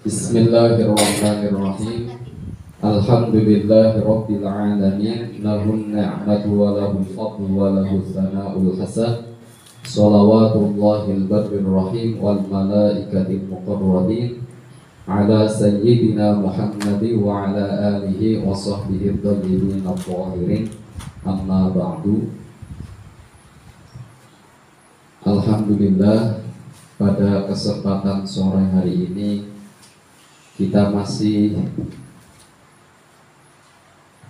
Bismillahirrahmanirrahim. Alhamdulillahirabbil alamin. Lahun ni'matu wa lahul fadlu wa lahul tsana'ul hasan. Shalawatullahil barrir rahim wal malaikatil muqarrabin ala sayyidina Muhammadin wa ala alihi wa sahbihi thayyibin at-thahirin. Amma ba'du. Alhamdulillah, pada kesempatan sore hari ini kita masih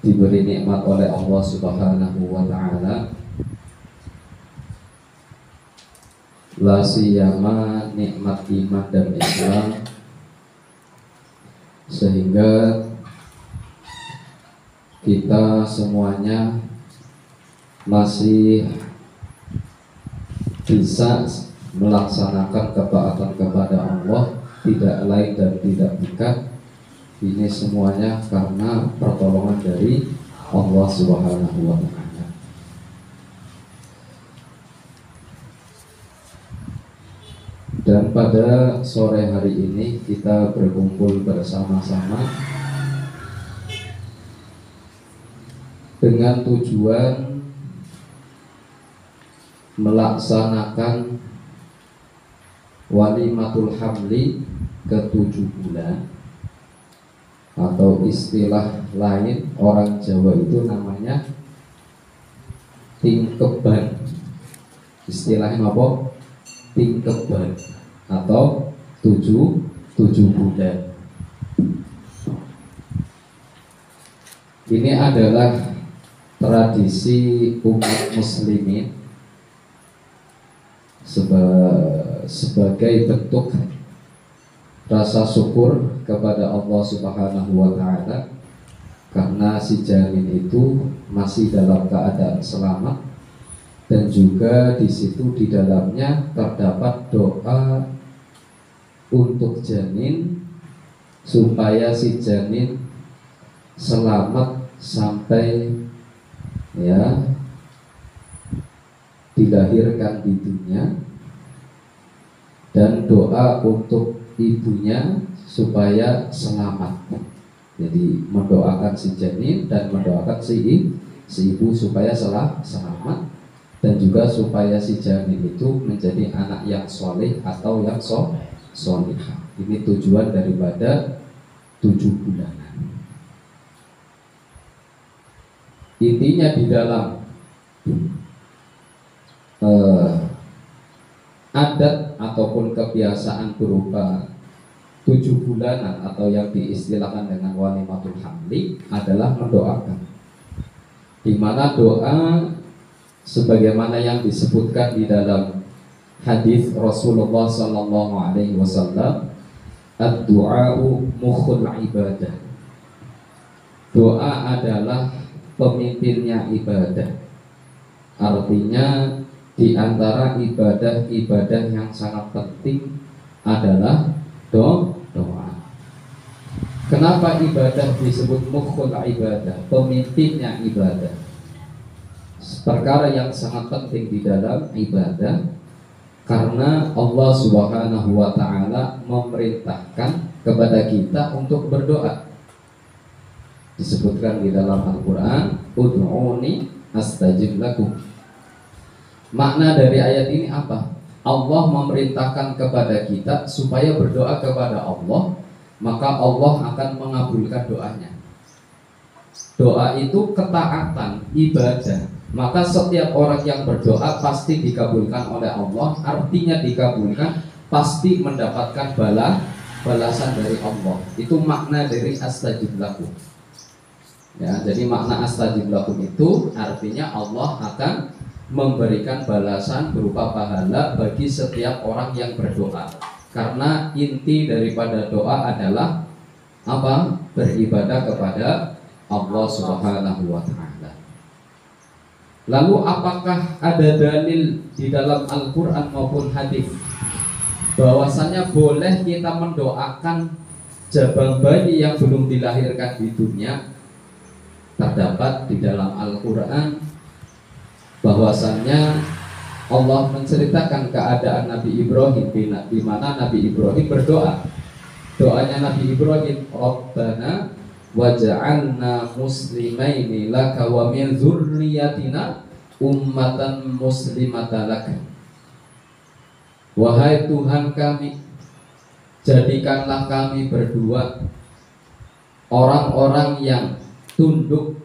diberi nikmat oleh Allah Subhanahu wa ta'ala, la siyama nikmat iman dan Islam, sehingga kita semuanya masih bisa melaksanakan ketaatan kepada Allah, tidak lain dan tidak bukan. Ini semuanya karena pertolongan dari Allah Subhanahu wa ta'ala. Dan pada sore hari ini kita berkumpul bersama-sama dengan tujuan melaksanakan walimatul hamli ke-7 bulan, atau istilah lain orang Jawa itu namanya tingkeban. Istilahnya apa? Tingkeban atau 7 bulan. Ini adalah tradisi umat muslimin sebagai bentuk rasa syukur kepada Allah Subhanahu wa ta'ala, karena si janin itu masih dalam keadaan selamat, dan juga di situ di dalamnya terdapat doa untuk janin supaya si janin selamat sampai dilahirkan di dunia, dan doa untuk ibunya supaya selamat. Jadi mendoakan si janin dan mendoakan si ibu supaya selamat, dan juga supaya si janin itu menjadi anak yang soleh atau yang solihah. Ini tujuan daripada 7 bulanan. Intinya di dalam adat ataupun kebiasaan berupa 7 bulanan atau yang diistilahkan dengan walimatul hamli adalah mendoakan, di mana doa sebagaimana yang disebutkan di dalam hadis Rasulullah sallallahu alaihi wasallam, ad-du'a'u mukhul ibadah. Doa adalah pemimpinnya ibadah. Artinya di antara ibadah-ibadah yang sangat penting adalah doa. Kenapa ibadah disebut mukhul ibadah, pemimpinnya ibadah? Perkara yang sangat penting di dalam ibadah, karena Allah Subhanahu wa ta'ala memerintahkan kepada kita untuk berdoa. Disebutkan di dalam Al-Quran, ud'uni astajib lakum. Makna dari ayat ini apa? Allah memerintahkan kepada kita supaya berdoa kepada Allah, maka Allah akan mengabulkan doanya. Doa itu ketaatan, ibadah. Maka setiap orang yang berdoa pasti dikabulkan oleh Allah. Artinya dikabulkan pasti mendapatkan balasan dari Allah. Itu makna dari astajib lakum. Ya, jadi makna astajib lakum itu artinya Allah akan memberikan balasan berupa pahala bagi setiap orang yang berdoa. Karena inti daripada doa adalah apa? Beribadah kepada Allah Subhanahu wa ta'ala. Lalu apakah ada dalil di dalam Al-Quran maupun hadis bahwasanya boleh kita mendoakan jabang bayi yang belum dilahirkan di dunia? Terdapat di dalam Al-Quran bahwasannya Allah menceritakan keadaan Nabi Ibrahim, di mana Nabi Ibrahim berdoa Doanya Nabi Ibrahim, Rabbana waj'alna muslimaini laka wa min dzurriyyatina ummatan muslimatan laka. Wahai Tuhan kami, jadikanlah kami berdua orang-orang yang tunduk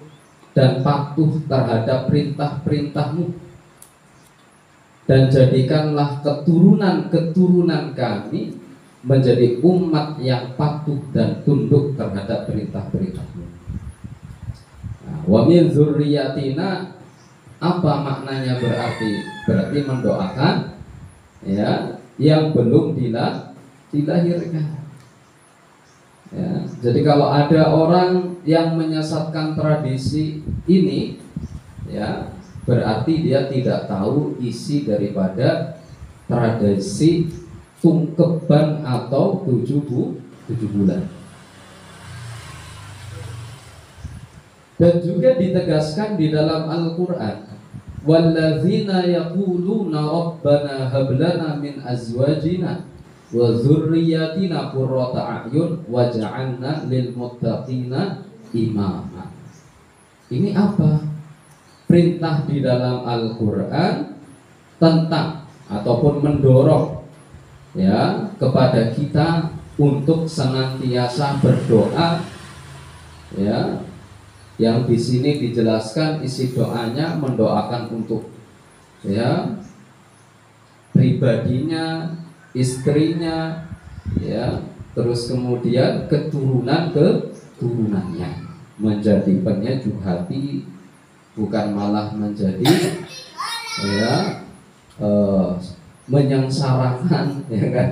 dan patuh terhadap perintah-perintah-Mu, dan jadikanlah keturunan-keturunan kami menjadi umat yang patuh dan tunduk terhadap perintah-perintah-Mu. Wa min dzurriyyatina, apa maknanya berarti? Berarti mendoakan ya yang belum dilahirkan. Ya, jadi kalau ada orang yang menyesatkan tradisi ini, ya berarti dia tidak tahu isi daripada tradisi tungkeban atau 7 bulan. Dan juga ditegaskan di dalam Al-Quran, walladzina yaquluna rabbana hab lana min azwajina wa dzurriyyatina qurrata a'yun waj'alna lil muttaqina imama. Ini apa? Perintah di dalam Al-Quran tentang ataupun mendorong ya kepada kita untuk senantiasa berdoa, ya, yang di sini dijelaskan isi doanya mendoakan untuk ya pribadinya, istrinya, ya, terus kemudian keturunannya menjadi penyejuk hati, bukan malah menjadi ya menyengsarakan, ya kan?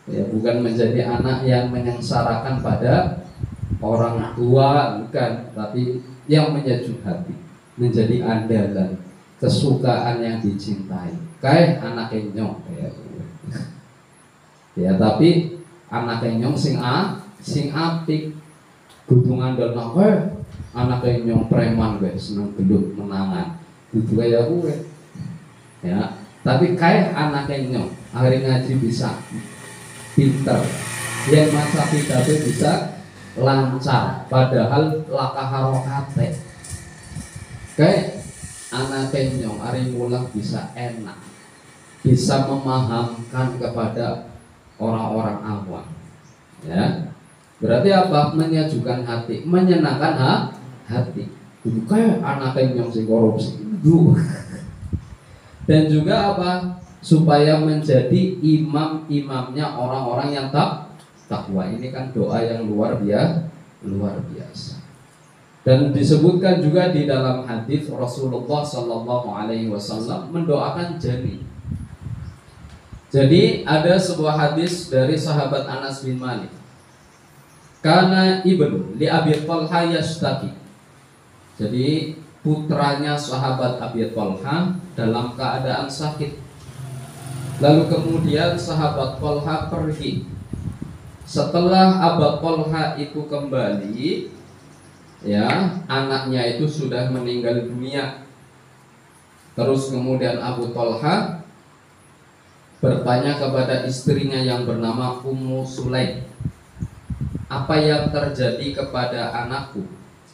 Ya, bukan menjadi anak yang menyengsarakan pada orang tua, bukan, tapi yang menyejuk hati, menjadi andalan, kesukaan yang dicintai. Kayak anak kenyong ya, tapi anak kenyong sing apik, kudu ngandel anak kenyong preman seneng gedung menangan, kudu kaya kowe. Ya, tapi kayak anak kenyong akhirnya ngaji bisa pinter, yang masa pidato bisa lancar, padahal laka harokate. Kayak anak kenyong hari mulang bisa enak, bisa memahamkan kepada orang-orang awam. Ya, berarti apa? Menyejukkan hati, menyenangkan hati. Kudu kayak anak kenyong sing korupsi. Dan juga apa? Supaya menjadi imam-imamnya orang-orang yang takwa. Ini kan doa yang luar biasa. Dan disebutkan juga di dalam hadis Rasulullah Sallallahu Alaihi Wasallam mendoakan janin. Jadi ada sebuah hadis dari sahabat Anas bin Malik. Karena ibnu li Abi Thalha yashtaki. Jadi putranya sahabat Abi Thalha dalam keadaan sakit. Lalu kemudian sahabat Thalha pergi. Setelah Abu Thalha itu kembali, ya, anaknya itu sudah meninggal dunia. Terus kemudian Abu Thalha bertanya kepada istrinya yang bernama Ummu Sulaim, apa yang terjadi kepada anakku?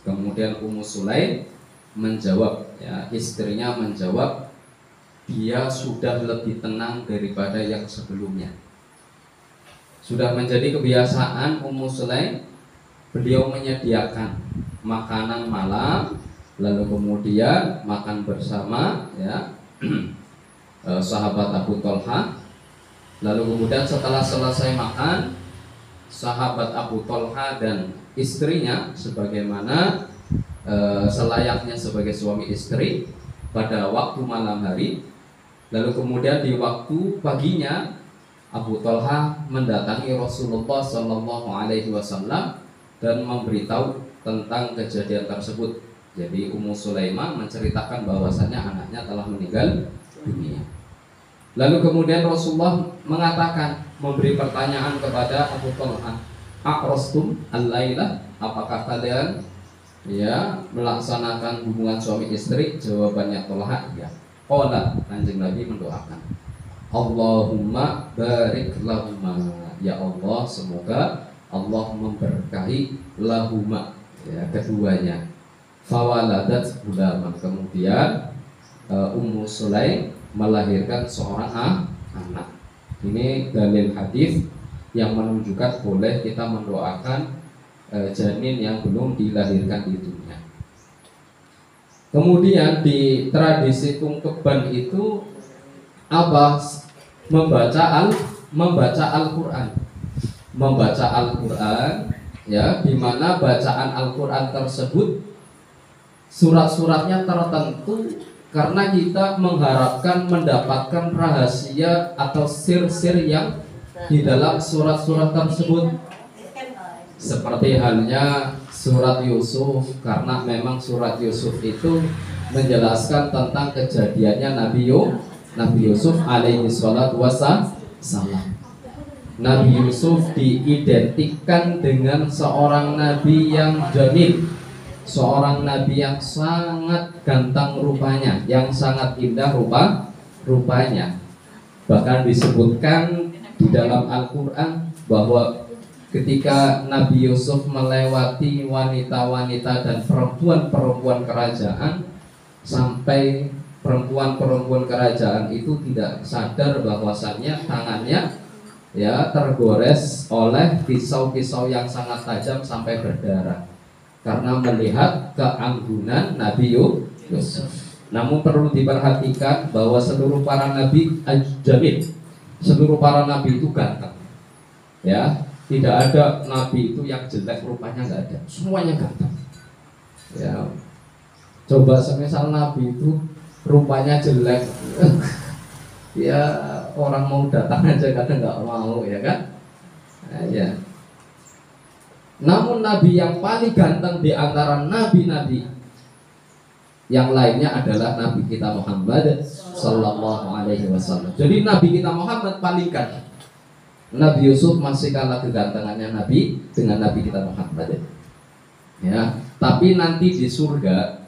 Kemudian Ummu Sulaim menjawab, ya, istrinya menjawab, dia sudah lebih tenang daripada yang sebelumnya. Sudah menjadi kebiasaan Ummu Sulaim, beliau menyediakan makanan malam, lalu kemudian makan bersama, ya, sahabat Abu Thalha. Lalu kemudian setelah selesai makan, sahabat Abu Thalha dan istrinya sebagaimana selayaknya sebagai suami istri pada waktu malam hari. Lalu kemudian di waktu paginya Abu Thalha mendatangi Rasulullah Sallallahu Alaihi Wasallam dan memberitahu tentang kejadian tersebut. Jadi Ummu Sulaimah menceritakan bahwasannya anaknya telah meninggal dunia. Lalu kemudian Rasulullah mengatakan, memberi pertanyaan kepada Abu Thalha, "Aqrastum al-lailah?" Apakah kalian, ya, melaksanakan hubungan suami istri? Jawabannya Thalha, ya. Qala, Kanjeng Nabi mendoakan. Allahumma barik lahuma, ya Allah semoga Allah memberkahi lahuma, ya keduanya. Fawaladat gulaman, kemudian Ummu Sulaim melahirkan seorang anak. Ini dalil hadis yang menunjukkan boleh kita mendoakan janin yang belum dilahirkan di dunia. Kemudian di tradisi Tungkeban itu apa? Membaca Al-Qur'an. Membaca Al-Qur'an, ya, di mana bacaan Al-Qur'an tersebut surat-suratnya tertentu karena kita mengharapkan mendapatkan rahasia atau sir-sir yang di dalam surat-surat tersebut. Seperti halnya surat Yusuf, karena memang surat Yusuf itu menjelaskan tentang kejadiannya Nabi Yusuf alaihi salatu wassalam. Nabi Yusuf diidentikan dengan seorang nabi yang jamil, seorang nabi yang sangat ganteng rupanya, yang sangat indah rupanya. Bahkan disebutkan di dalam Al-Qur'an bahwa ketika Nabi Yusuf melewati wanita-wanita dan perempuan-perempuan kerajaan, sampai perempuan-perempuan kerajaan itu tidak sadar bahwasannya tangannya, ya, tergores oleh pisau-pisau yang sangat tajam sampai berdarah karena melihat keanggunan Nabi Yusuf. Namun perlu diperhatikan bahwa seluruh para nabi jamil, seluruh para nabi itu ganteng, ya. Tidak ada nabi itu yang jelek rupanya, nggak ada, semuanya ganteng, ya. Coba semisal nabi itu rupanya jelek ya orang mau datang aja kadang nggak mau, ya kan? Nah, ya. Namun nabi yang paling ganteng di antara nabi-nabi yang lainnya adalah Nabi kita Muhammad Sallallahu Alaihi Wasallam. Jadi Nabi kita Muhammad paling ganteng. Nabi Yusuf masih kalah kegantengannya Nabi dengan Nabi kita Muhammad, ya. Tapi nanti di surga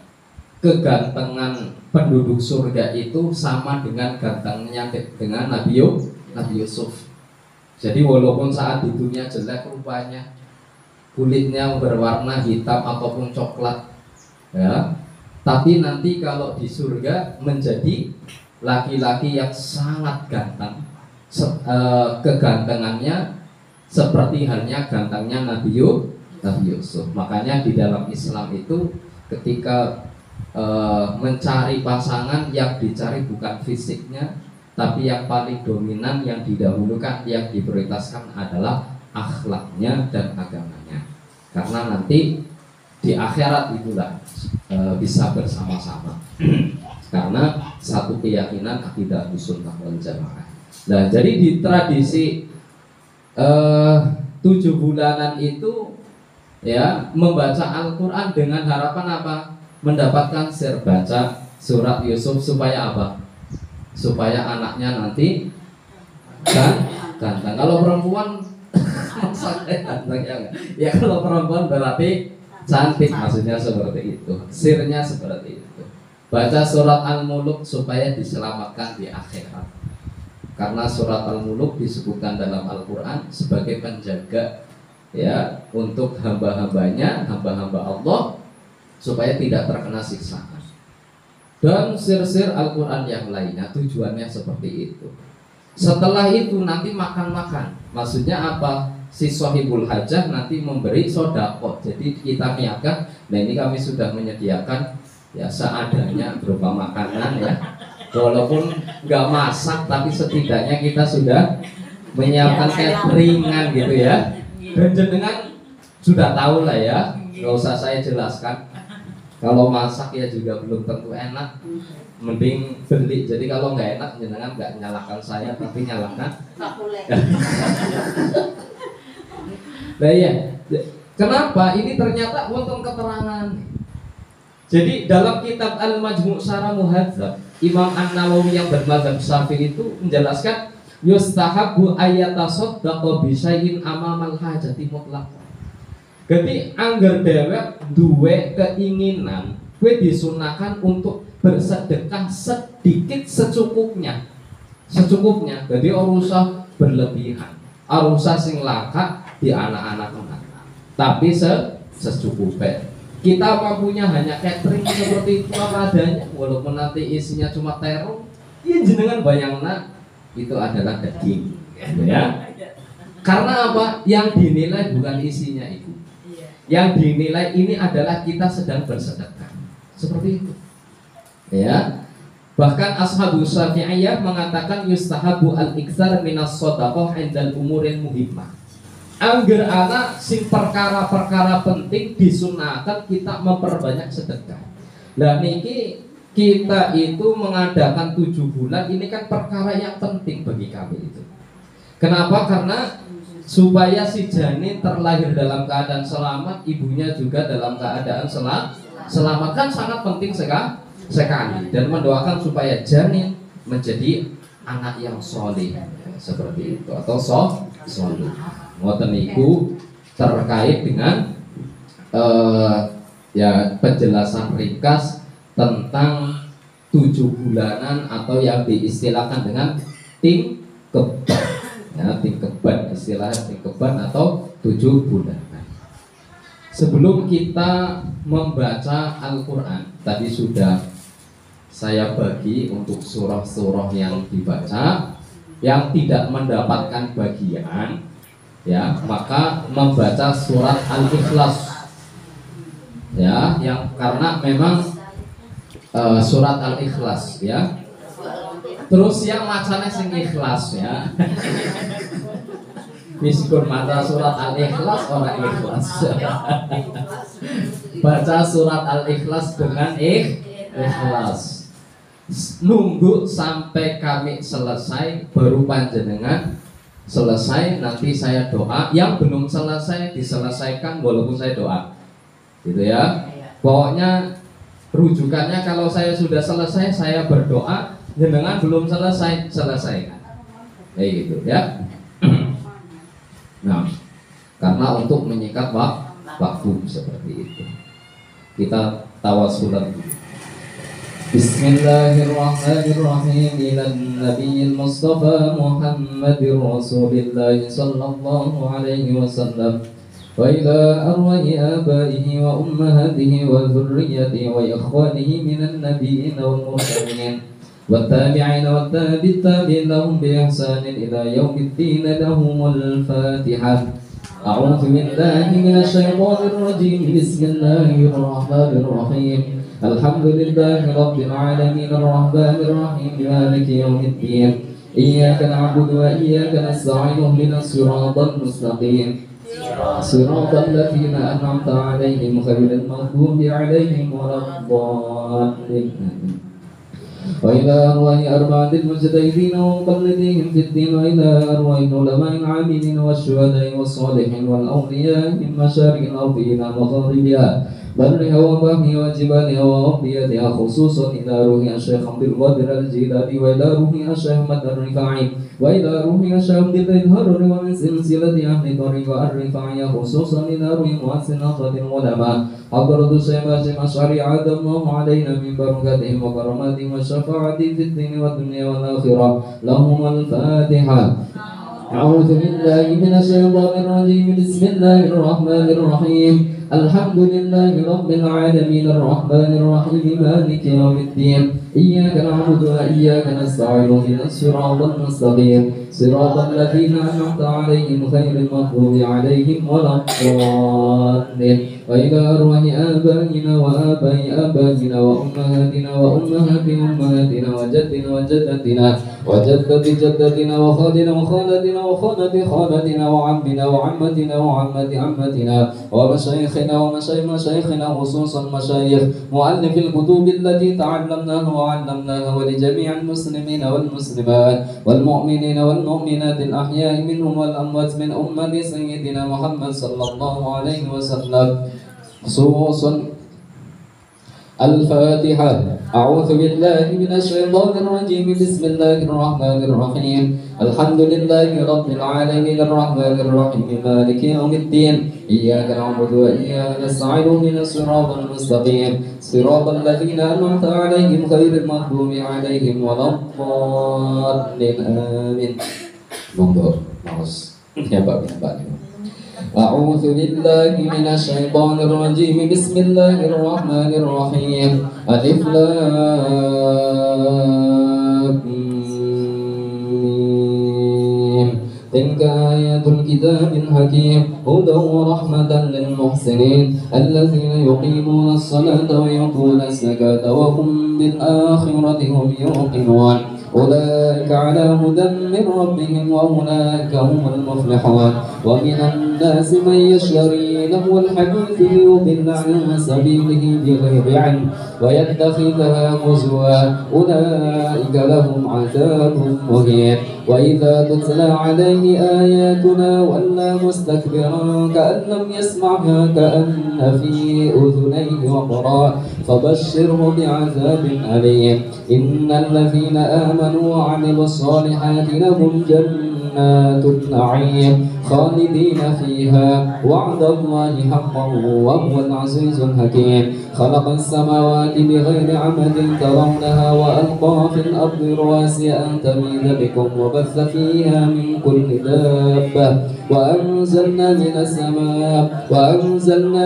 kegantengan penduduk surga itu sama dengan gantengnya dengan Nabi Yusuf. Jadi walaupun saat di dunia jelek rupanya, kulitnya berwarna hitam ataupun coklat, ya, tapi nanti kalau di surga menjadi laki-laki yang sangat ganteng, kegantengannya seperti halnya gantengnya Nabi Yusuf. Makanya di dalam Islam itu ketika mencari pasangan, yang dicari bukan fisiknya, tapi yang paling dominan, yang didahulukan, yang diprioritaskan adalah akhlaknya dan agamanya. Karena nanti di akhirat itulah bisa bersama-sama. Karena satu keyakinan akidah sunnah wal jamaah. Nah, jadi di tradisi 7 bulanan itu, ya, membaca Al-Qur'an dengan harapan apa? Mendapatkan sir, baca surat Yusuf supaya apa? Supaya anaknya nanti kan ganteng. Kalau perempuan maksudnya ganteng, ya kalau perempuan berarti cantik, maksudnya seperti itu. Sirnya seperti itu. Baca surat Al-Muluk supaya diselamatkan di akhirat. Karena surat Al-Muluk disebutkan dalam Al-Quran sebagai penjaga, ya, untuk hamba-hambanya, hamba-hamba Allah, supaya tidak terkena siksaan. Dan sir-sir Al-Quran yang lainnya tujuannya seperti itu. Setelah itu nanti makan-makan. Maksudnya apa? Si Sohibul Hajah nanti memberi sodaqah. Jadi kita niatkan, nah ini kami sudah menyediakan, ya, seadanya berupa makanan, ya. Walaupun nggak masak, tapi setidaknya kita sudah menyiapkan cateringan gitu, ya. Dan jenengan sudah tahu lah, ya, nggak usah saya jelaskan. Kalau masak ya juga belum tentu enak, mending beli. Jadi kalau nggak enak, jenengan nggak nyalakan saya, tapi nyalakan. Nah, ya, kenapa? Ini ternyata wonten keterangan. Jadi dalam kitab Al-Majmu' Syarah Muhadzab, Imam An-Nawawi yang bermadzhab Syafi'i itu menjelaskan yustahabbu ayatasaddaqa bi syai'in amamal hajati mutlaq. Jadi angger dhewek duwe keinginan, kowe disunahkan untuk bersedekah sedikit secukupnya. secukupnya. Jadi ora usah berlebihan. Ora usah sing langka di anak-anak. Tapi secukupnya. Kita mampunya hanya catering seperti itu apa adanya, walaupun nanti isinya cuma terong, ya jenengan bayangna itu adalah daging, ya. Karena apa? Yang dinilai bukan isinya itu. Yang dinilai ini adalah kita sedang bersedekah. Seperti itu. Ya. Bahkan Ashabus Syafi'iyah mengatakan yustahabu al-iktsar minas shadaqah 'indal umuril muhimmah. Angger anak sing perkara-perkara penting disunahkan kita memperbanyak sedekah. Nah niki kita itu mengadakan 7 bulan ini kan perkara yang penting bagi kami itu. Kenapa? Karena supaya si janin terlahir dalam keadaan selamat, ibunya juga dalam keadaan selamat kan sangat penting sekali. Dan mendoakan supaya janin menjadi anak yang soleh seperti itu atau soleh. Ngoten niku terkait dengan ya penjelasan ringkas tentang 7 bulanan atau yang diistilahkan dengan tim keban. Ya, tim keban, istilahnya tim keban atau 7 bulanan. Sebelum kita membaca Al-Quran, tadi sudah saya bagi untuk surah-surah yang dibaca. Yang tidak mendapatkan bagian, ya maka membaca surat Al-Ikhlas, ya yang karena memang surat Al-Ikhlas, ya. Terus yang macanya sing ikhlas, ya. Meskipun maca surat Al-Ikhlas orang ikhlas. Baca surat Al-Ikhlas dengan ikhlas. Nunggu sampai kami selesai baru panjenengan selesai, nanti saya doa. Yang belum selesai diselesaikan walaupun saya doa, gitu ya. Pokoknya rujukannya kalau saya sudah selesai saya berdoa, jenengan belum selesai selesaikan, kayak gitu ya. Nah, karena untuk menyikat waktu seperti itu kita tawasulan dulu. Bismillahirrahmanirrahim. Ilan nabiyil mustafa Muhammadir Rasulillah sallallahu alaihi wasallam wa ila arwahi abaihi wa ummahatihi wa dhurriyyatihi wa ikhwanihi minan nabiyyin wal mursalin wa tabi'in wa tabi'in lahum bi ihsanin ila yaumiddin. Lahumul Fatihah. A'udzu billahi minasy syaithanir rajim. Bismillahirrahmanirrahim. Alhamdulillahi Rabbil Alamin Ar-Rahmanir Rahim Maliki Yawmiddin. Iyyaka na'budu wa iyyaka nasta'in. Ihdinas siratal mustaqim. Siratal ladzina an'amta 'alaihim ghairil maghdubi 'alaihim waladdallin. Wa ila arwahi arba'atil mujtahidin wa muqallidin fid din wa ila arwahi ulama'il 'amilin wasyuhada'i was-shalihin wal awliya'i min masyariqil ardi ila magharibiha برها وبهها وجبالها وأرضيتها خصوصا إلى روح الشيخ عبد القادر الجيلاني وإلى روح الشيخ أحمد الرفاعي وإلى روح الشيخ عبد الهرر ومن سلسلة أهل طريق الرفاعية خصوصا إلى روح مؤسس نهضة العلماء حضرة الشيخ هاشم الأشعري عاد الله علينا من بركاتهم وكراماتهم والشفاعة في الدين والدنيا والآخرة. لهم الفاتحة. أعوذ بالله من الشيطان الرجيم. بسم الله الرحمن الرحيم. الحمد لله رب العالمين الرحمن الرحيم مالك يوم الدين. إياك نعبد وإياك نستعين. اهدنا الصراط المستقيم صراط الذين أنعمت عليهم غير المغضوب عليهم ولا الضالين. وإلى أرواح آبائنا وآباء آبائنا وأمهاتنا وأمهات أمهاتنا وجدنا وجدتنا وجدة جدتنا وخالنا وخالتنا وخالة خالتنا وعمنا وعمتنا وعمة عمتنا ومشايخنا ومشايخ مشايخنا خصوصا مشايخ مؤلف الكتب التي تعلمناها وعلمناها ولجميع المسلمين والمسلمات والمؤمنين والمؤمنات الأحياء منهم والأموات من أمة سيدنا محمد صلى الله عليه وسلم. خصوصا الفاتحة. أعوذ بالله من الشيطان الرجيم. بسم الله الرحمن الرحيم. الحمد لله رب العالمين الرحمن الرحيم مالك يوم الدين إياك نعبد وإياك نستعين اهدنا الصراط المستقيم صراط الذين أنعمت عليهم غير المغضوب عليهم ولا الضالين آمين. Monggo maos nyapa Pak. أعوذ بالله من الشيطان الرجيم بسم الله الرحمن الرحيم ألف لام تلك آيات الكتاب الحكيم هدى ورحمة للمحسنين الذين يقيمون الصلاة ويؤتون الزكاة وهم بالآخرة هم يوقنون أولئك على هدى من ربهم وأولئك هم المفلحون ومن الناس من يشتري لهو الحديث ليضل عن سبيله بغير علم ويتخذها هزوا أولئك لهم عذاب مهين وإذا تتلى عليه آياتنا ولى مستكبرا كأن لم يسمعها كأن في أذنيه وقرا فبشره بعذاب أليم إن الذين آمنوا وعملوا الصالحات لهم جنات النعيم خالدين فيها وعد الله حقا وهو العزيز الحكيم خلق السماوات بغير عمد ترونها وألقى في الأرض رواسي أن تميد بكم وبث فيها من كل دابة وأنزلنا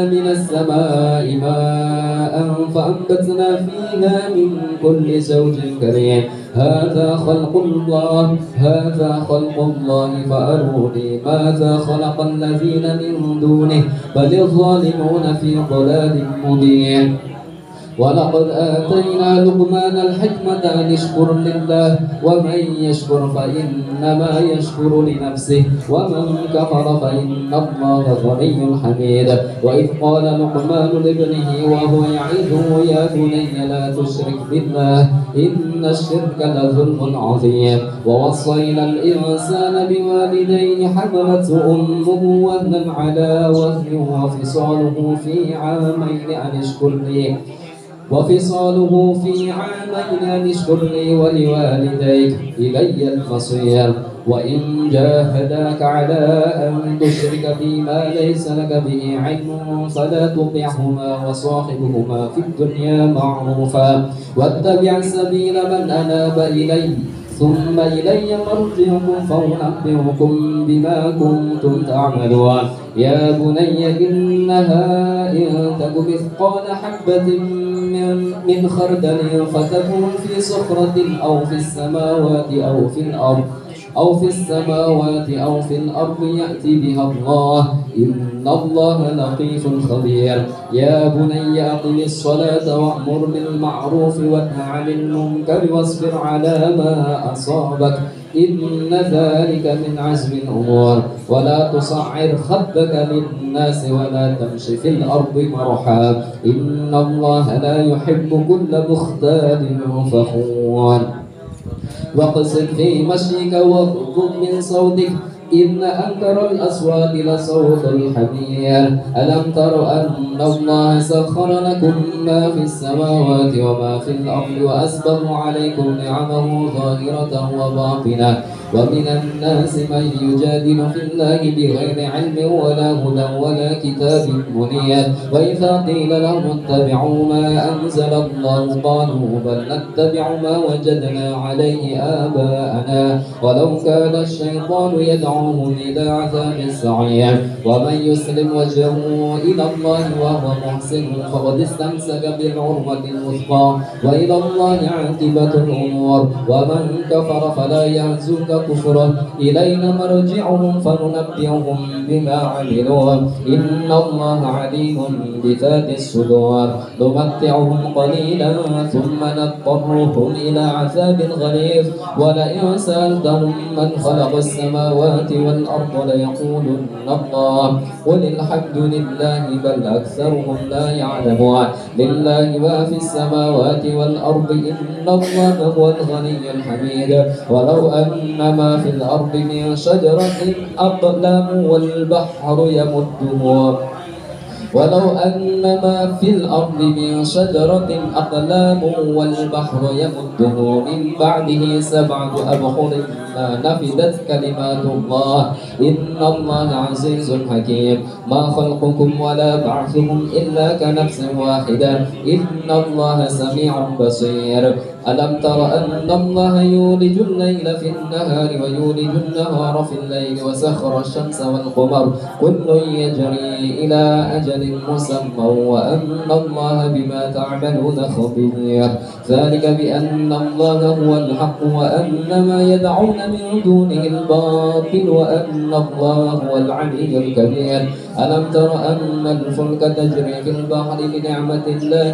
من السماء ماء فأنبتنا فيها من كل زوج كريم هذا خلق الله فأروني ماذا خلق الذين من دونه بل الظالمون في ضلال مبين ولقد آتينا لقمان الحكمة أن اشكر لله ومن يشكر فإنما يشكر لنفسه ومن كفر فإن الله غني حميد وإذ قال لقمان لابنه وهو يعظه يا بني لا تشرك بالله إن الشرك لظلم عظيم ووصينا الإنسان بوالديه حملته أمه وهنا على وهن وفصاله في عامين أن اشكر لي ولوالديك إلي المصير وإن جاهداك على أن تشرك بما ليس لك به علم فلا تطعهما وصاحبهما في الدنيا معروفا واتبع سبيل من أناب إلي ثم إلي مرجعكم فأنبئكم بما كنتم تعملون يا بني إنها إن تك مثقال حبة من خردل فتكون في صخرة أو في السماوات أو في الأرض يأتي بها الله إن الله لطيف خبير يا بني أقم الصلاة وأمر بالمعروف وانه عن المنكر واصبر على ما أصابك إن ذلك من عزم الأمور ولا تصعر خدك للناس ولا تمش في الأرض مرحا إن الله لا يحب كل مختال فخور واقصد في مشيك واغضض من صوتك إن أنكر الأصوات لصوت الحمير ألم تر أن الله سخر لكم ما في السماوات وما في الأرض وأسبغ عليكم نعمه ظاهرة وباطنة ومن الناس من يجادل في الله بغير علم ولا هدى ولا كتاب منير وإذا قيل لهم اتبعوا ما أنزل الله قالوا بل نتبع ما وجدنا عليه آباءنا ولو كان الشيطان يدعوهم إلى عذاب السعير ومن يسلم وجهه إلى الله وهو محسن فقد استمسك بالعروة الوثقى وإلى الله عاقبة الأمور ومن كفر فلا يحزنك كفره إلينا مرجعهم فننبئهم بما عملوا إن الله عليم بذات الصدور نمتعهم قليلا ثم نضطرهم إلى عذاب غليظ ولئن سألتهم من خلق السماوات والأرض ليقولن الله قل الحمد لله بل أكثرهم لا يعلمون لله ما في السماوات والأرض إن الله هو الغني الحميد ولو أن ما في الأرض من شجرة أقلام والبحر ولو أن ما في الأرض من شجرة أقلام والبحر يمده من بعده 7 أبحر ما نفدت كلمات الله إن الله عزيز حكيم ما خلقكم ولا بعثكم إلا كنفس واحدة إن الله سميع بصير ألم تر أن الله يولج الليل في النهار ويولج النهار في الليل وسخر الشمس والقمر كل يجري إلى أجل مسمى وأن الله بما تعملون خبير ذلك بأن الله هو الحق وأن ما يدعون من دونه الباطل وأن الله هو العلي الكبير ألم تر أن الفلك تجري في البحر بنعمة الله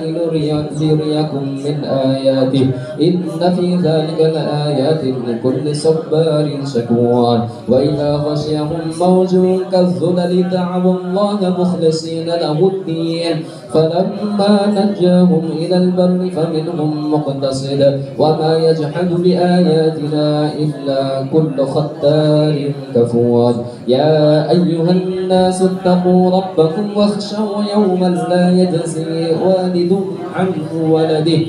ليريكم من آياته إن في ذلك لآيات لكل صبار شكور وإذا غشيهم موج كالظلل دعوا الله مخلصين له الدين فلما نجاهم إلى البر فمنهم مقتصد وما يجحد بآياتنا إلا كل ختار كفور يا أيها الناس اتقوا ربكم واخشوا يوما لا يجزي والد عن ولده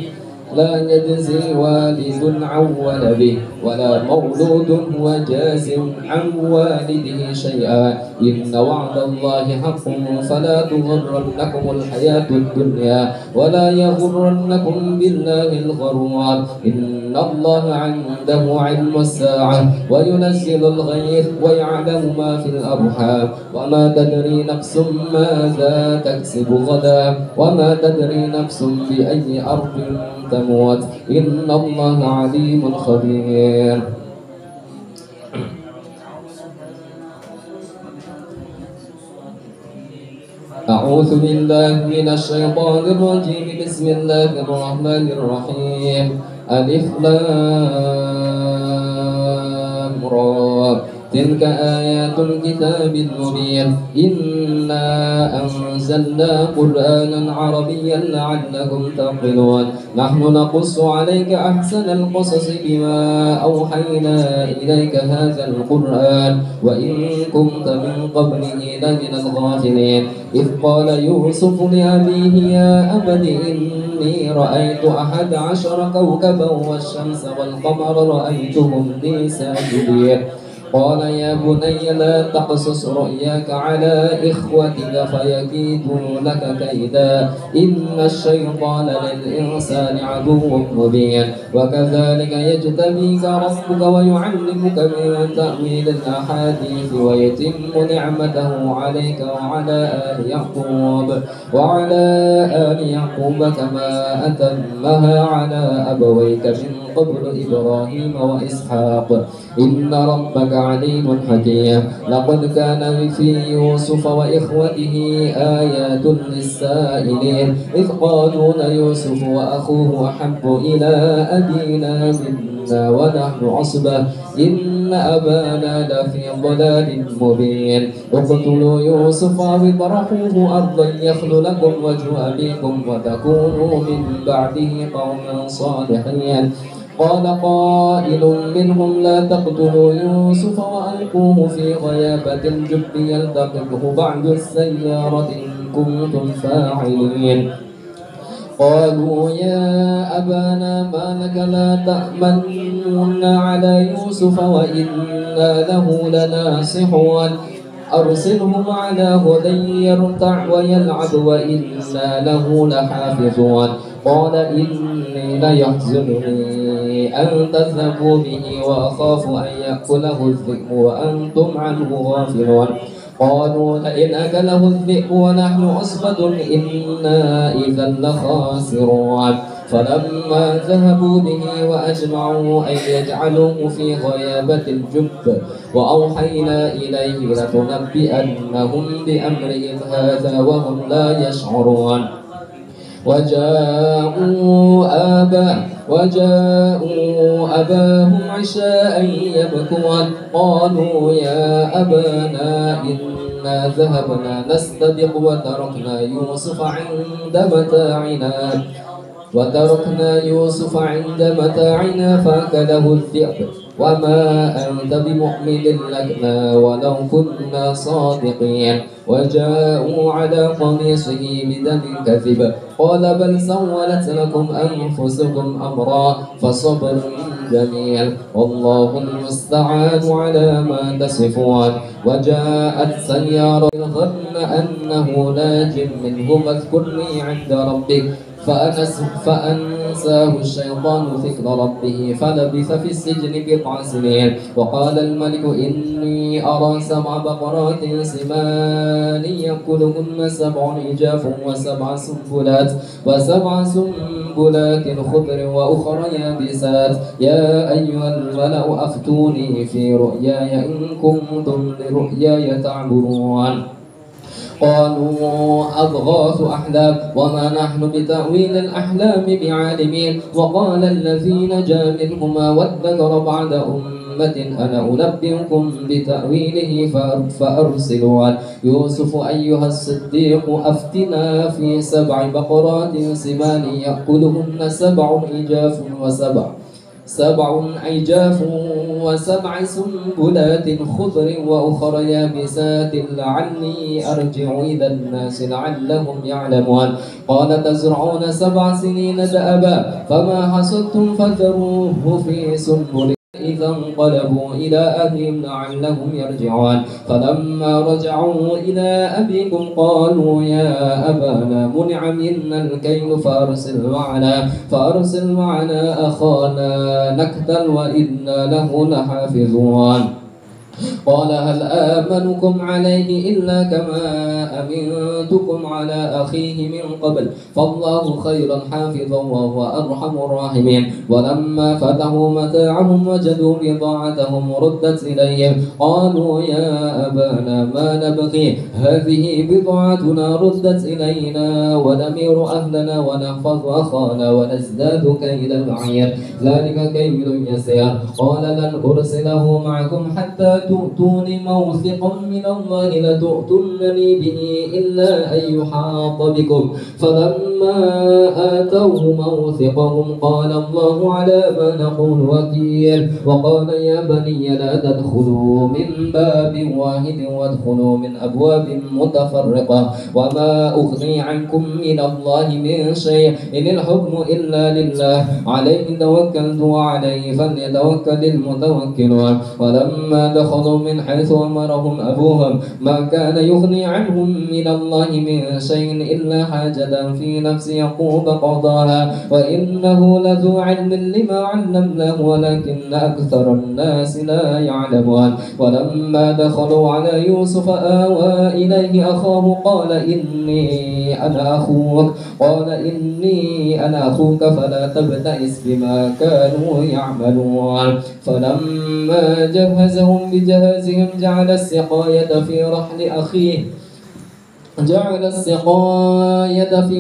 عن ولده ولا مولود هو جاز عن والده شيئا إن وعد الله حق فلا تغرنكم الحياة الدنيا ولا يغرنكم بالله الغرور إن الله عنده علم الساعة وينزل الغيث ويعلم ما في الأرحام وما تدري نفس ماذا تكسب غدا وما تدري نفس بأي أرض تموت إن الله عليم خبير أعوذ بالله من الشيطان الرجيم بسم الله الرحمن الرحيم ألف لام را تلك آيات الكتاب المبين إنا أنزلنا قرآنا عربيا لعلكم تعقلون نحن نقص عليك أحسن القصص بما أوحينا إليك هذا القرآن وإن كنت من قبله لمن الغافلين إذ قال يوسف لأبيه يا أبت إني رأيت 11 كوكبا والشمس والقمر رأيتهم لي ساجدين قال يا بني لا تقصص رؤياك على إخوتك فيكيدوا لك كيدا إن الشيطان للإنسان عدو مبين وكذلك يجتبيك ربك ويعلمك من تأويل الأحاديث ويتم نعمته عليك وعلى آل يعقوب كما أتمها على أبويك من قبل إبراهيم وإسحاق إن ربك عليم حكيم لقد كان في يوسف وإخوته آيات للسائلين إذ قالوا ليوسف وأخوه أحب إلى أبينا منا ونحن عصبة إن أبانا لفي ضلال مبين اقتلوا يوسف أو اطرحوه أرضا يخل لكم وجه أبيكم وتكونوا من بعده قوما صالحين قال قائل منهم لا تقتلوا يوسف وألقوه في غيابة الجب يلتقطه بعض السيارة إن كنتم فاعلين قالوا يا أبانا ما لك لا تأمن على يوسف وإنا له لناصحون أرسله معنا غدا يرتع ويلعب وإنا له لحافظون قال إني ليحزنني أن تذهبوا به وأخاف أن يأكله الذئب وأنتم عنه غافلون قالوا لئن أكله الذئب ونحن عصبة إنا إذا لخاسرون فلما ذهبوا به وأجمعوا أن يجعلوه في غيابة الجب وأوحينا إليه لتنبئنهم بأمرهم هذا وهم لا يشعرون وجاءوا أباهم عشاء يبكون قالوا يا أبانا إنا ذهبنا نستبق وتركنا يوسف عند متاعنا فأكله الذئب وما أنت بمؤمن لنا ولو كنا صادقين وجاءوا على قميصه بدم كذب قال بل سولت لكم أنفسكم أمرا فصبر جميل والله المستعان على ما تصفون وجاءت سيارة ظن أنه ناج منه فاذكرني عند ربك فأنساه الشيطان ذكر ربه فلبث في السجن بضع سنين وقال الملك إني أرى 7 بقرات سمان يأكلهن 7 عجاف وسبع سنبلات خضر وأخرى يابسات يا أيها الملأ أفتوني في رؤياي إن كنتم لرؤياي تعبرون قالوا أضغاث أحلام وما نحن بتأويل الأحلام بعالمين وقال الذي نجا منهما وادكر بعد أمة أنا أنبئكم بتأويله فأرسلون يوسف أيها الصديق أفتنا في 7 بقرات سمان يأكلهن 7 عجاف و7 سنبلات خضر وأخرى يابسات لعلي أرجع إلى الناس لعلهم يعلمون قال تزرعون 7 سنين دأبا فما حصدتم فذروه في سنبله إذا انقلبوا إلى أهلهم لعلهم يرجعون فلما رجعوا إلى أبيكم قالوا يا أبانا منع منا الكيل فأرسل معنا أخانا نكتل وإنا له لحافظون قال هل آمنكم عليه إلا كما أمنتكم على أخيه من قبل فالله خير حافظا وهو أرحم الراحمين ولما فتحوا متاعهم وجدوا بضاعتهم ردت إليهم قالوا يا أبانا ما نبغي هذه بضاعتنا ردت إلينا ونمير أهلنا ونحفظ أخانا ونزداد كيل البعير ذلك كيل يسير قال لن أرسله معكم حتى تؤتوني موثقا من الله لتؤتونني به إلا أن يحاط بكم فلما آتوه موثقهم قال الله على ما نقول وكيل وقال يا بني لا تدخلوا من باب واحد وادخلوا من أبواب متفرقة وما أغني عنكم من الله من شيء إن الحكم إلا لله عليه توكلت وعليه فليتوكل المتوكلون ولما دخلوا من حيث أمرهم أبوهم ما كان يغني عنهم من الله من شيء إلا حاجة في نفس يعقوب قضاها وإنه لذو علم لما علمناه ولكن أكثر الناس لا يعلمون ولما دخلوا على يوسف آوى إليه أخاه قال إني أنا أخوك فلا تبتئس بما كانوا يعملون فلما جهزهم بجهازهم جعل السقاية في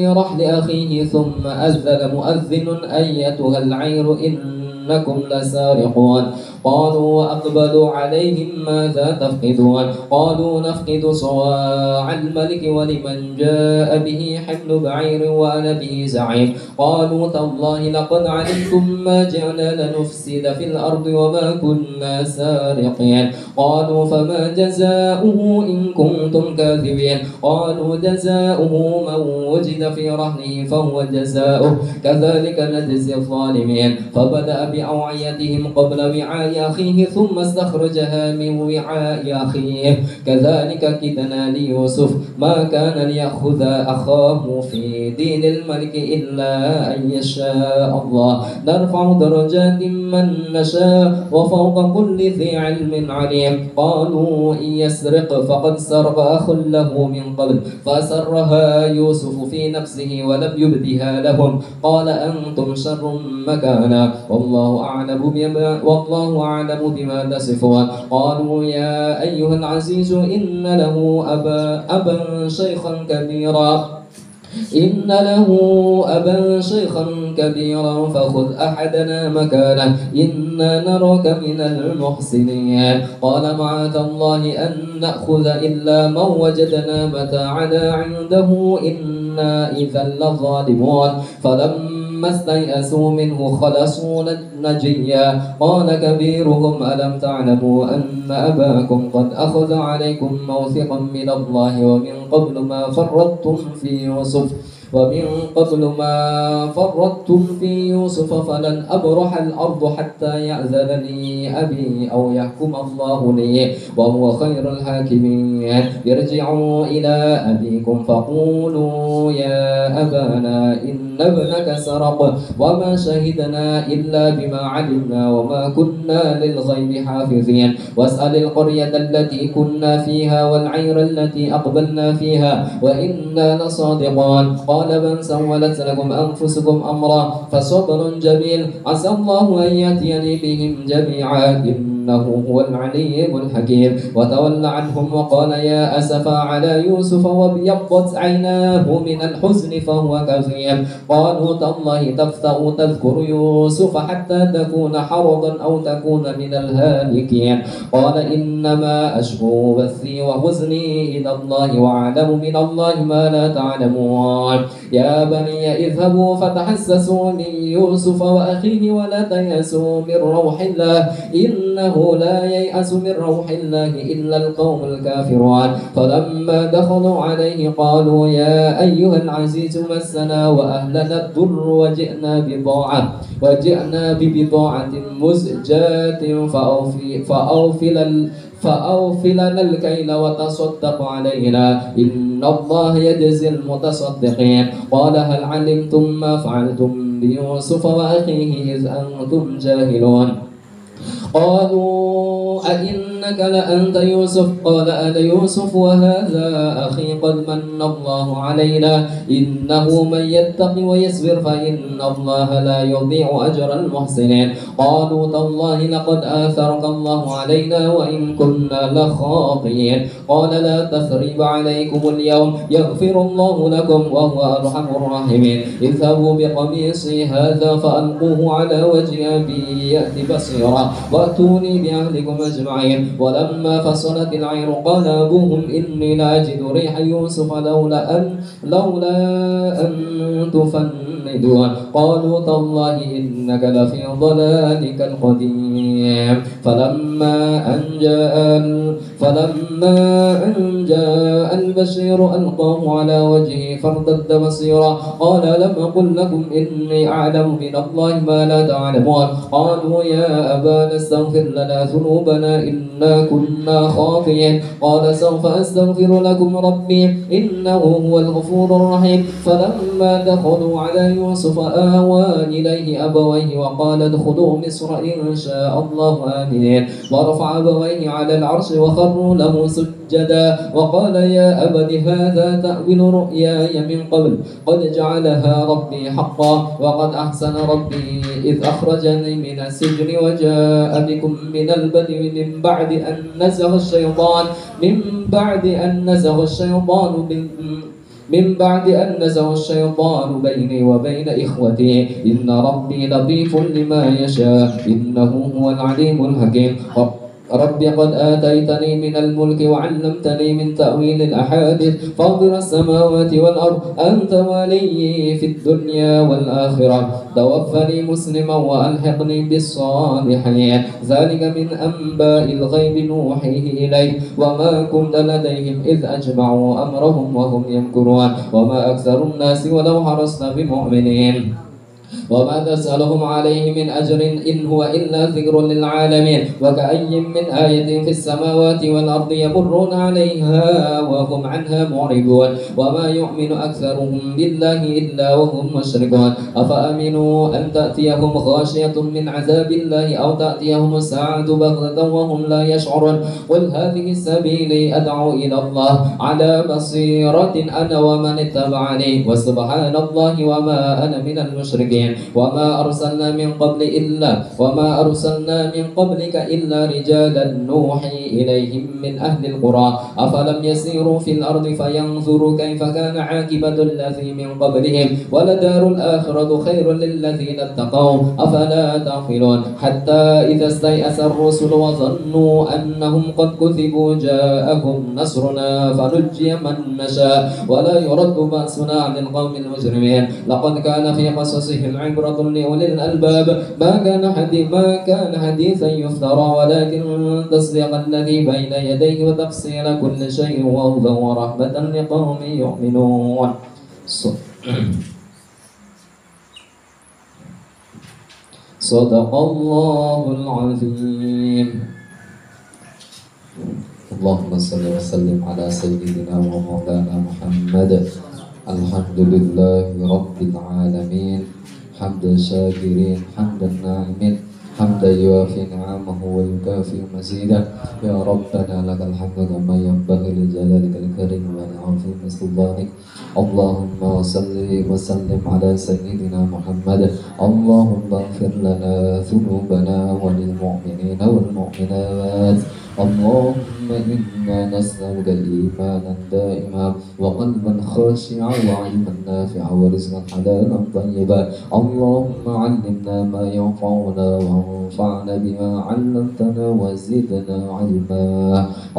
رحل أخيه ثم أذن مؤذن أيتها العير إنكم لسارقون قالوا وأقبلوا عليهم ماذا تفقدون قالوا نفقد صواع الملك ولمن جاء به حمل بعير وأنا به زعيم قالوا تالله لقد علمتم ما جئنا لنفسد في الأرض وما كنا سارقين قالوا فما جزاؤه إن كنتم كاذبين قالوا جزاؤه من وجد في رهنه فهو جزاؤه كذلك نجزي الظالمين فبدأ بأوعيتهم قبل وعاء أخيه ثم استخرجها من وعاء أخيه كذلك كدنا ليوسف ما كان ليأخذ أخاه في دين الملك إلا أن يشاء الله نرفع درجات من نشاء وفوق كل ذي علم عليم قالوا إن يسرق فقد سرق أخ له من قبل فأسرها يوسف في نفسه ولم يبدها لهم قال أنتم شر مكانا والله أعلم بما تصفون قالوا يا أيها العزيز إن له أبا شيخا كبيرا فخذ أحدنا مكانه إنا نراك من المحسنين قال معاذ الله أن نأخذ إلا من وجدنا متاعنا عنده إنا إذا لظالمون فلما فلما استيئسوا منه خلصوا نجيا قال كبيرهم ألم تعلموا أن أباكم قد أخذ عليكم موثقا من الله ومن قبل ما فرطتم في يوسف فلن أبرح الأرض حتى يأذن لي أبي أو يحكم الله لي وهو خير الحاكمين ارجعوا إلى أبيكم فقولوا يا أبانا إن ابنك سرق وما شهدنا إلا بما علمنا وما كنا للغيب حافظين واسأل القرية التي كنا فيها والعير التي أقبلنا فيها وإنا لصادقون قال بل سولت لكم أنفسكم أمرا فصبر جميل عسى الله أن يأتيني بهم جميعا إنه هو العليم الحكيم وتولى عنهم وقال يا أسفا على يوسف وابيضت عيناه من الحزن فهو كظيم قالوا تالله تفتأ تذكر يوسف حتى تكون حرضا أو تكون من الهالكين قال إنما أشكو بثي وحزني إلى الله وأعلم من الله ما لا تعلمون يا بني اذهبوا فتحسسوا من يوسف وأخيه ولا تيأسوا من روح الله إنه لا ييأس من روح الله إلا القوم الكافرون فلما دخلوا عليه قالوا يا أيها العزيز مسنا وأهلنا الضر وجئنا ببضاعة مزجاة فأوفلنا الكيل وتصدق علينا إن الله يجزي المتصدقين قال هل علمتم ما فعلتم بيوسف وأخيه إذ أنتم جاهلون قالوا أئنك لأنت يوسف قال أنا يوسف وهذا أخي قد من الله علينا إنه من يتق ويصبر فإن الله لا يضيع أجر المحسنين قالوا تالله لقد آثرك الله علينا وإن كنا لخاطئين قال لا تثريب عليكم اليوم يغفر الله لكم وهو أرحم الراحمين اذهبوا بقميصي هذا فألقوه على وجه أبي يأتي بصيرا وأتوني بأهلكم أجمعين ولما فصلت العير قال أبوهم إني لأجد ريح يوسف لولا أن تفندون قالوا تالله إنك لفي ضلالك القديم فلما أن جاء البشير ألقاه على وجهه فارتد بصيرا قال لم أقل لكم إني أعلم من الله ما لا تعلمون قالوا يا أبانا استغفر لنا ذنوبنا إنا كنا خاطئين قال سوف أستغفر لكم ربي إنه هو الغفور الرحيم فلما دخلوا على يوسف آوى إليه أبويه وقال ادخلوا مصر إن شاء الله آمنين ورفع أبويه على العرش وخروا له سجدا وقال يا أبت هذا تأويل رؤياي من قبل قد جعلها ربي حقا وقد أحسن ربي إذ أخرجني من السجن وجاء بكم من البدو من بعد أن نزغ الشيطان بيني وبين إخوتي إن ربي لطيف لما يشاء إنه هو العليم الحكيم رب قد آتيتني من الملك وعلمتني من تأويل الأحاديث فاطر السماوات والأرض أنت ولي في الدنيا والآخرة توفني مسلما وألحقني بالصالحين ذلك من أنباء الغيب نوحيه إليك وما كنت لديهم إذ أجمعوا أمرهم وهم يمكرون وما أكثر الناس ولو حرصت بمؤمنين وما تسألهم عليه من أجر إن هو إلا ذكر للعالمين وكأي من آية في السماوات والأرض يمرون عليها وهم عنها معرضون وما يؤمن أكثرهم بالله إلا وهم مشركون أفأمنوا أن تأتيهم غاشية من عذاب الله أو تأتيهم الساعة بغتة وهم لا يشعرون قل هذه سبيلي أدعو إلى الله على بصيرة أنا ومن اتبعني وسبحان الله وما أنا من المشركين وما أرسلنا من قبلك إلا رجالا نوحي إليهم من أهل القرى أفلم يسيروا في الأرض فينظروا كيف كان عاقبة الذين من قبلهم ولدار الآخرة خير للذين اتقوا أفلا تعقلون حتى إذا استيأس الرسل وظنوا أنهم قد كذبوا جاءهم نصرنا فنجي من نشاء ولا يرد بأسنا عن القوم المجرمين لقد كان في قصصهم عبرة لأولي الألباب ما كان حديثا يفترى ولكن تصديق الذي بين يديه وتفصيل كل شيء وهدى ورحمة لقوم يؤمنون. صدق الله العظيم. اللهم صل وسلم على سيدنا ومولانا محمد. الحمد لله رب العالمين حمد الشاكرين حمد الناعمين حمدا يوافي نعمه ويكافئ مزيدا. يا ربنا لك الحمد كما ينبغي لجلالك الكريم ولعظيم سلطانك. اللهم صل وسلم على سيدنا محمد. اللهم اغفر لنا ذنوبنا وللمؤمنين والمؤمنات. اللهم إنا نسألك إيمانا دائما وقلبا خاشعا وعلما نافعا ورزقا حلالا طيبا. اللهم علمنا ما ينفعنا وانفعنا بما علمتنا وزدنا علما.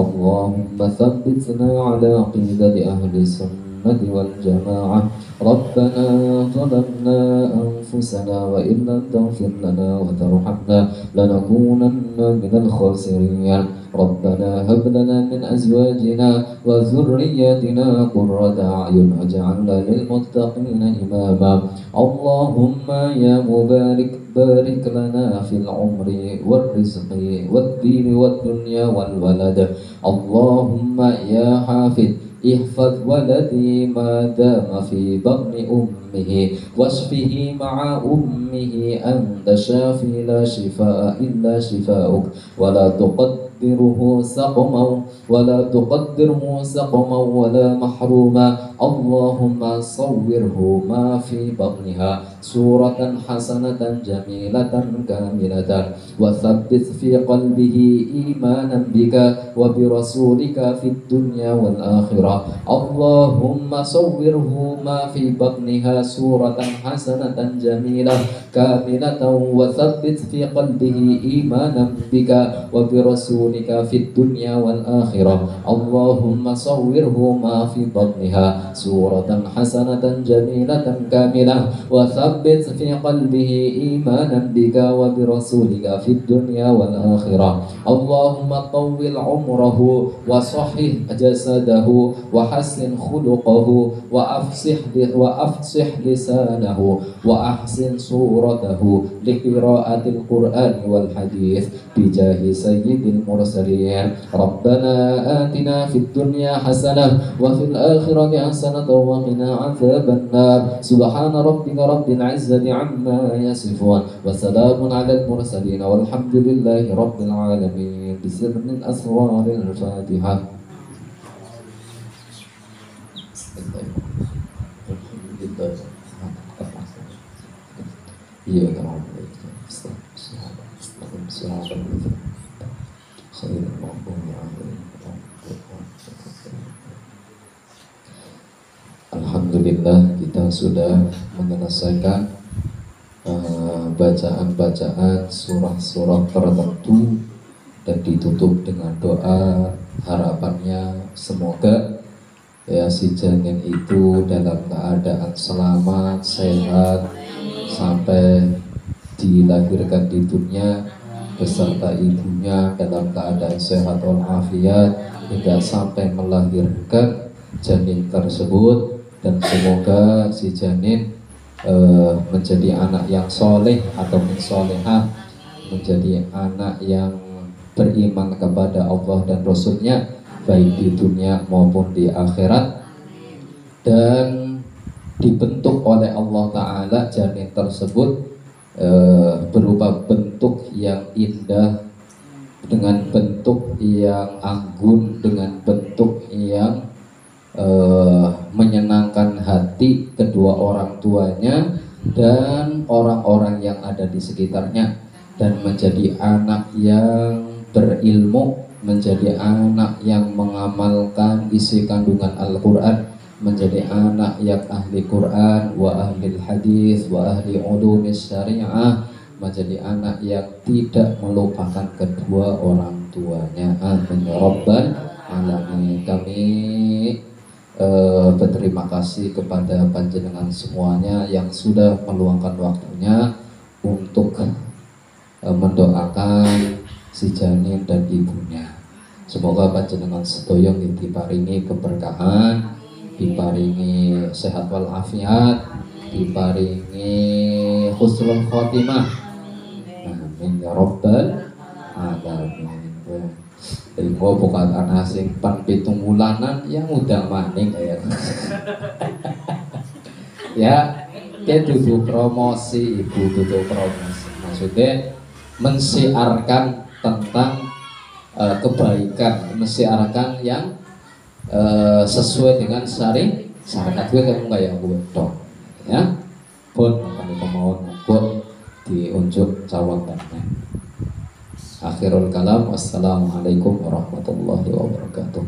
اللهم ثبتنا على عقيدة أهل السنة والجماعة. ربنا ظلمنا أنفسنا وإن لم تغفر لنا وترحمنا لنكونن من الخاسرين. ربنا هب لنا من أزواجنا وذرياتنا قرة أعين واجعلنا للمتقين إماما. اللهم يا مبارك بارك لنا في العمر والرزق والدين والدنيا والولد. اللهم يا حافظ احفظ ولدي ما دام في بطن أمه واشفه مع أمه أنت شافي لا شفاء إلا شفاؤك ولا تقدره سقما ولا محروما. اللهم صوره ما في بطنها صورة حسنة جميلة كاملة وثبت في قلبه إيمانا بك وبرسولك في الدنيا والآخرة. اللهم صوره ما في بطنها صورة حسنة جميلة كاملة وثبت في قلبه إيمانا بك وبرسولك في الدنيا والآخرة. اللهم صوره ما في بطنها صورة حسنة جميلة كاملة وثبت في قلبه إيمانا بك وبرسولك في الدنيا والآخرة. اللهم طول عمره وصحح جسده وحسن خلقه وأفصح لسانه وأحسن صورته لقراءة القرآن والحديث بجاه سيد المرسلين. ربنا آتنا في الدنيا حسنة وفي الآخرة حسنة وقنا عذاب النار. سبحان ربك رب العزة عما يصفون وسلام على المرسلين والحمد لله رب العالمين. بسر من أسرار الفاتحة. Alhamdulillah kita sudah menyelesaikan bacaan-bacaan surah-surah tertentu dan ditutup dengan doa. Harapannya semoga ya si janin itu dalam keadaan selamat, sehat sampai dilahirkan di dunia beserta ibunya dalam keadaan sehat walafiat hingga sampai melahirkan janin tersebut. Dan semoga si janin menjadi anak yang soleh atau solehah, menjadi anak yang beriman kepada Allah dan Rasulnya baik di dunia maupun di akhirat, dan dibentuk oleh Allah Ta'ala janin tersebut berupa bentuk yang indah, dengan bentuk yang anggun, dengan bentuk yang menyenangkan hati kedua orang tuanya dan orang-orang yang ada di sekitarnya, dan menjadi anak yang berilmu, menjadi anak yang mengamalkan isi kandungan Al-Quran, menjadi anak yang ahli Quran wa ahli hadis wa ahli ulumis syariah, menjadi anak yang tidak melupakan kedua orang tuanya. Amin ya rabbal alamin. Kami berterima kasih kepada panjenengan semuanya yang sudah meluangkan waktunya untuk mendoakan si janin dan ibunya. Semoga panjenengan sedaya diparingi keberkahan, diparingi sehat walafiat, diparingi husnul khotimah. Amin ya rabbal alamin. Ilmu bukan anak sing pan pitung bulanan yang udah maning ya. Ya, kayak duduk promosi, ibu duduk promosi. Maksudnya mensiarkan tentang kebaikan, mensiarkan yang sesuai dengan syariat gue kamu kayak gue dong. Ya, pun kami mohon gue diunjuk jawabannya. Akhirul kalam, wassalamualaikum warahmatullahi wabarakatuh.